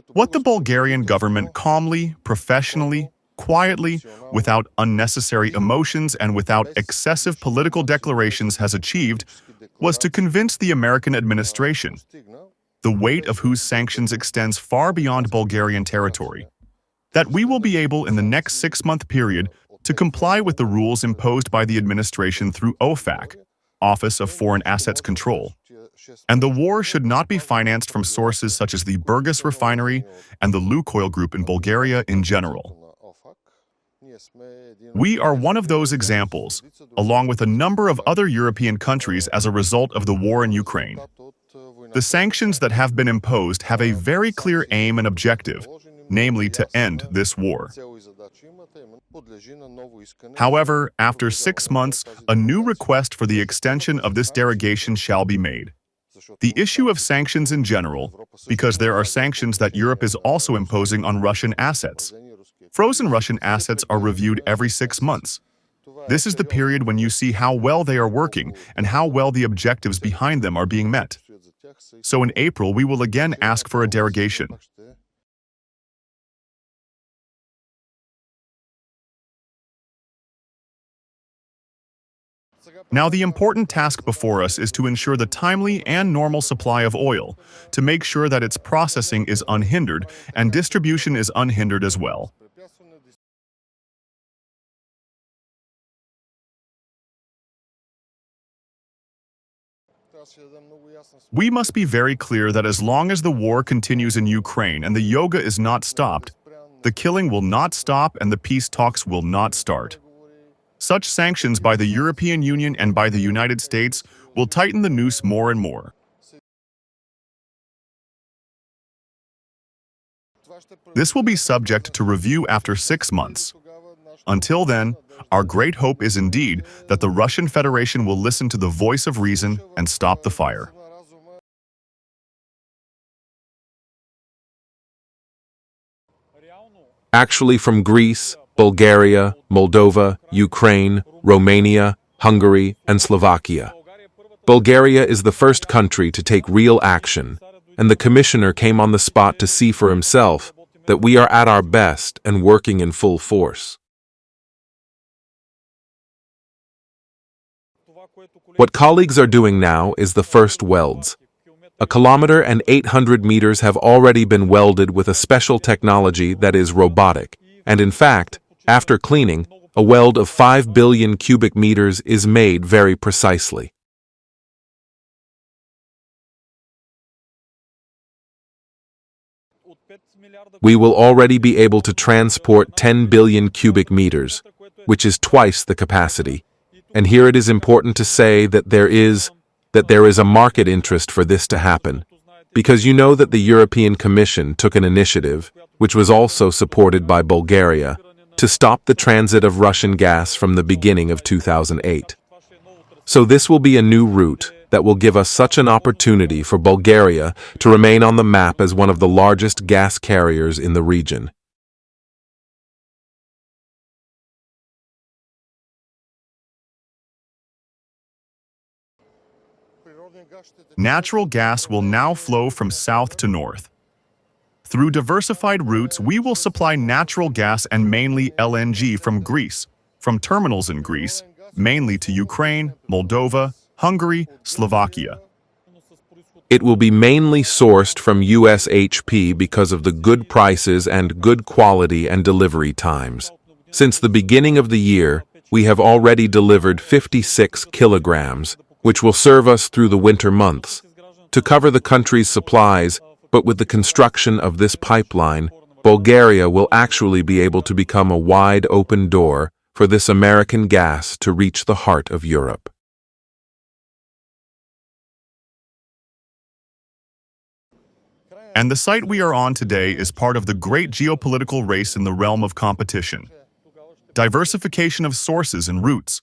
What the Bulgarian government calmly, professionally, quietly, without unnecessary emotions and without excessive political declarations has achieved was to convince the American administration, the weight of whose sanctions extends far beyond Bulgarian territory, that we will be able in the next 6-month period to comply with the rules imposed by the administration through ofac, Office of Foreign Assets Control, and the war should not be financed from sources such as the Burgas refinery and the Lukoil group in Bulgaria in general. We are one of those examples, along with a number of other European countries as a result of the war in Ukraine. The sanctions that have been imposed have a very clear aim and objective, namely to end this war. However, after 6 months, a new request for the extension of this derogation shall be made. The issue of sanctions in general, because there are sanctions that Europe is also imposing on Russian assets. Frozen Russian assets are reviewed every 6 months. This is the period when you see how well they are working and how well the objectives behind them are being met. So in April, we will again ask for a derogation. Now, the important task before us is to ensure the timely and normal supply of oil, to make sure that its processing is unhindered and distribution is unhindered as well. We must be very clear that as long as the war continues in Ukraine and the yoga is not stopped, the killing will not stop and the peace talks will not start. Such sanctions by the European Union and by the United States will tighten the noose more and more. This will be subject to review after 6 months. Until then, our great hope is indeed that the Russian Federation will listen to the voice of reason and stop the fire. Actually, from Greece, Bulgaria, Moldova, Ukraine, Romania, Hungary, and Slovakia. Bulgaria is the first country to take real action, and the Commissioner came on the spot to see for himself that we are at our best and working in full force. What colleagues are doing now is the first welds. 1 kilometer and 800 meters have already been welded with a special technology that is robotic, and in fact, after cleaning, a weld of 5 billion cubic meters is made very precisely. We will already be able to transport 10 billion cubic meters, which is twice the capacity. And here it is important to say that there is a market interest for this to happen, because you know that the European Commission took an initiative, which was also supported by Bulgaria, to stop the transit of Russian gas from the beginning of 2008. So this will be a new route that will give us such an opportunity for Bulgaria to remain on the map as one of the largest gas carriers in the region. Natural gas will now flow from south to north. Through diversified routes, we will supply natural gas and mainly LNG from Greece, from terminals in Greece, mainly to Ukraine, Moldova, Hungary, Slovakia. It will be mainly sourced from USHP because of the good prices and good quality and delivery times. Since the beginning of the year, we have already delivered 56 kilograms, which will serve us through the winter months, to cover the country's supplies. But with the construction of this pipeline, Bulgaria will actually be able to become a wide open door for this American gas to reach the heart of Europe. And the site we are on today is part of the great geopolitical race in the realm of competition. Diversification of sources and routes.